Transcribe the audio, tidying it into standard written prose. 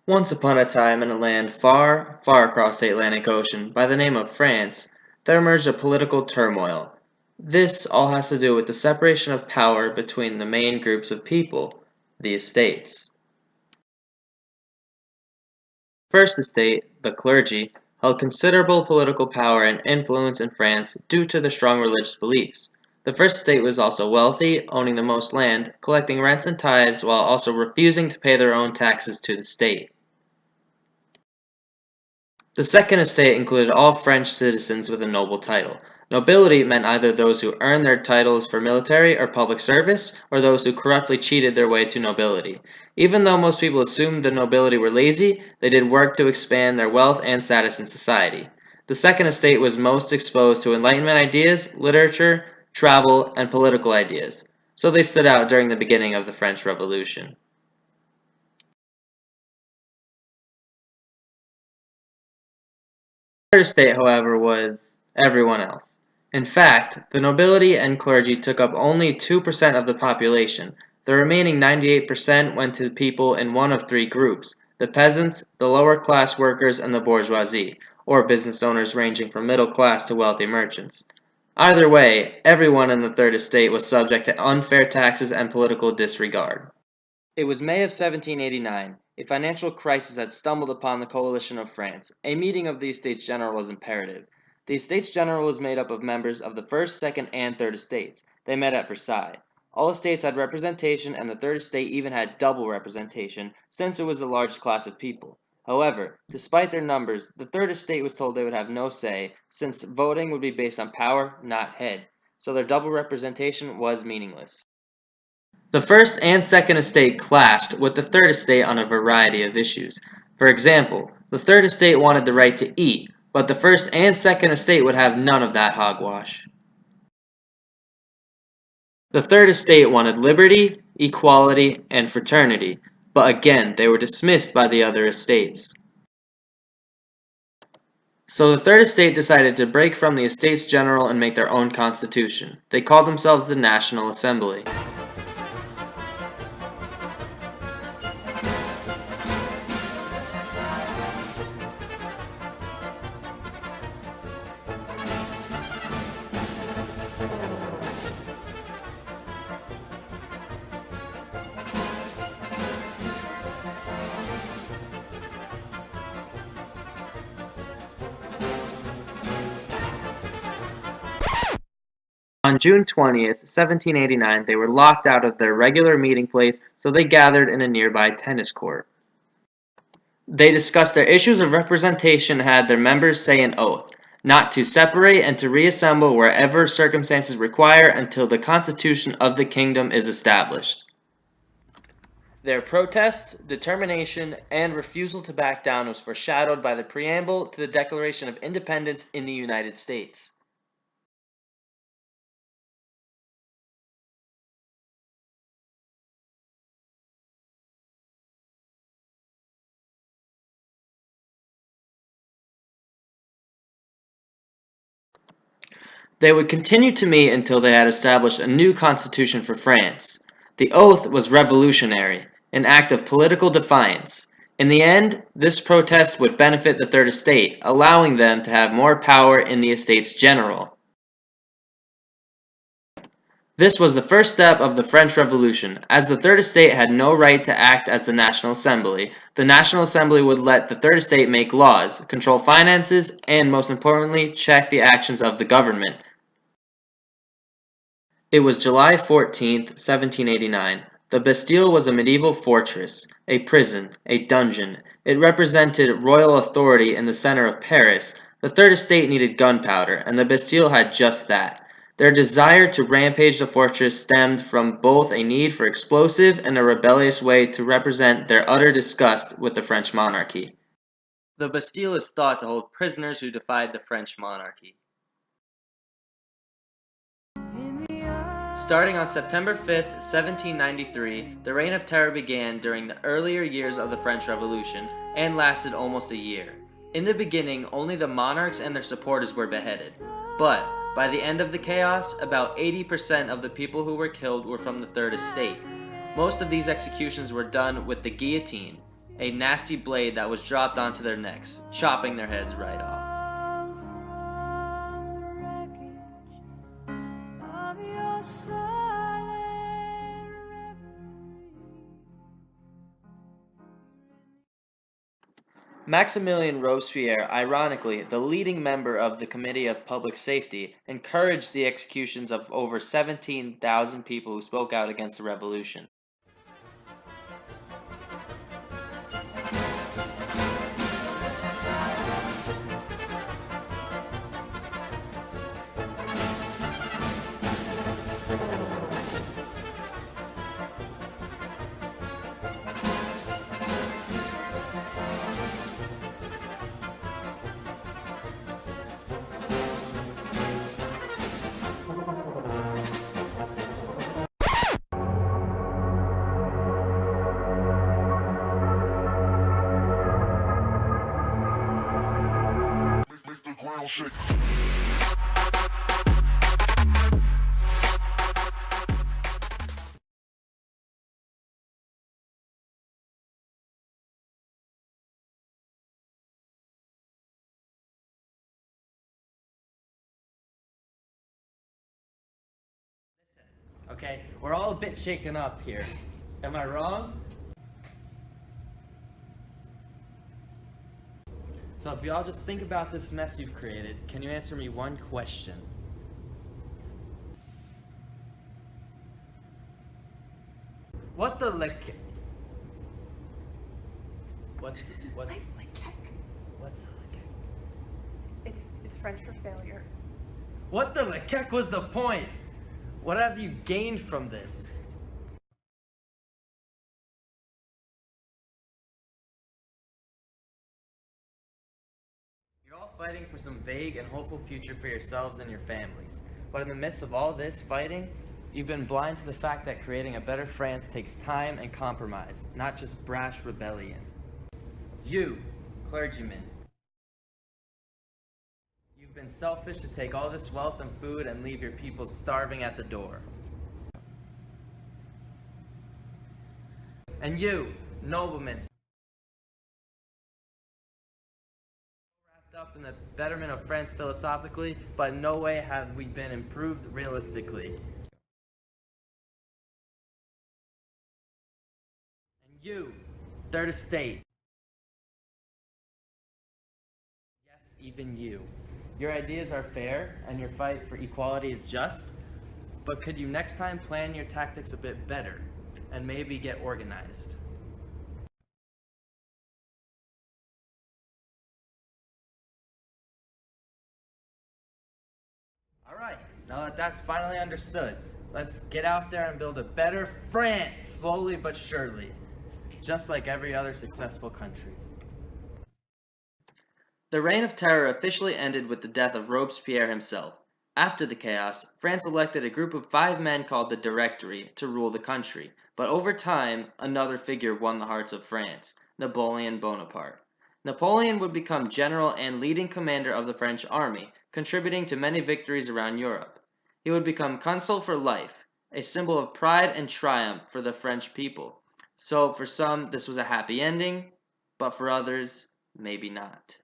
Once upon a time in a land far, far across the Atlantic Ocean by the name of France, there emerged a political turmoil. This all has to do with the separation of power between the main groups of people, the estates. First estate, the clergy, held considerable political power and influence in France due to their strong religious beliefs. The first estate was also wealthy, owning the most land, collecting rents and tithes while also refusing to pay their own taxes to the state. The second estate included all French citizens with a noble title. Nobility meant either those who earned their titles for military or public service, or those who corruptly cheated their way to nobility. Even though most people assumed the nobility were lazy, they did work to expand their wealth and status in society. The second estate was most exposed to Enlightenment ideas, literature, travel, and political ideas, so they stood out during the beginning of the French Revolution. Third estate, however, was everyone else. In fact, the nobility and clergy took up only 2% of the population. The remaining 98% went to the people in one of three groups: the peasants, the lower class workers, and the bourgeoisie, or business owners ranging from middle class to wealthy merchants. Either way, everyone in the third estate was subject to unfair taxes and political disregard. It was May of 1789. A financial crisis had stumbled upon the coalition of France. A meeting of the Estates General was imperative. The Estates General was made up of members of the first, second, and third estates. They met at Versailles. All estates had representation, and the third estate even had double representation, since it was the largest class of people. However, despite their numbers, the third estate was told they would have no say, since voting would be based on power, not head. So their double representation was meaningless. The First and Second Estate clashed with the Third Estate on a variety of issues. For example, the Third Estate wanted the right to eat, but the First and Second Estate would have none of that hogwash. The Third Estate wanted liberty, equality, and fraternity, but again they were dismissed by the other estates. So the Third Estate decided to break from the Estates General and make their own constitution. They called themselves the National Assembly. On June 20th, 1789, they were locked out of their regular meeting place, so they gathered in a nearby tennis court. They discussed their issues of representation and had their members say an oath, not to separate and to reassemble wherever circumstances require until the constitution of the kingdom is established. Their protests, determination, and refusal to back down was foreshadowed by the preamble to the Declaration of Independence in the United States. They would continue to meet until they had established a new constitution for France. The oath was revolutionary, an act of political defiance. In the end, this protest would benefit the Third Estate, allowing them to have more power in the Estates General. This was the first step of the French Revolution. As the Third Estate had no right to act as the National Assembly, the National Assembly would let the Third Estate make laws, control finances, and most importantly, check the actions of the government. It was July 14th, 1789. The Bastille was a medieval fortress, a prison, a dungeon. It represented royal authority in the center of Paris. The Third Estate needed gunpowder, and the Bastille had just that. Their desire to rampage the fortress stemmed from both a need for explosive and a rebellious way to represent their utter disgust with the French monarchy. The Bastille is thought to hold prisoners who defied the French monarchy. Starting on September 5th, 1793, the Reign of Terror began during the earlier years of the French Revolution and lasted almost a year. In the beginning, only the monarchs and their supporters were beheaded. But by the end of the chaos, about 80% of the people who were killed were from the Third Estate. Most of these executions were done with the guillotine, a nasty blade that was dropped onto their necks, chopping their heads right off. Maximilien Robespierre, ironically the leading member of the Committee of Public Safety, encouraged the executions of over 17,000 people who spoke out against the revolution. Okay, we're all a bit shaken up here. Am I wrong? So if you all just think about this mess you've created, can you answer me one question? What the Lechec? What's Lechec. what's the Lechec? It's French for failure. What the Lechec was the point? What have you gained from this? You're all fighting for some vague and hopeful future for yourselves and your families. But in the midst of all this fighting, you've been blind to the fact that creating a better France takes time and compromise, not just brash rebellion. You, clergymen, you've been selfish to take all this wealth and food and leave your people starving at the door. And you, noblemen, wrapped up in the betterment of France philosophically, but in no way have we been improved realistically. And you, third estate. Yes, even you. Your ideas are fair, and your fight for equality is just, but could you next time plan your tactics a bit better, and maybe get organized? Alright, now that that's finally understood, let's get out there and build a better France, slowly but surely, just like every other successful country. The Reign of Terror officially ended with the death of Robespierre himself. After the chaos, France elected a group of 5 men called the Directory to rule the country, but over time, another figure won the hearts of France, Napoleon Bonaparte. Napoleon would become general and leading commander of the French army, contributing to many victories around Europe. He would become consul for life, a symbol of pride and triumph for the French people. So for some, this was a happy ending, but for others, maybe not.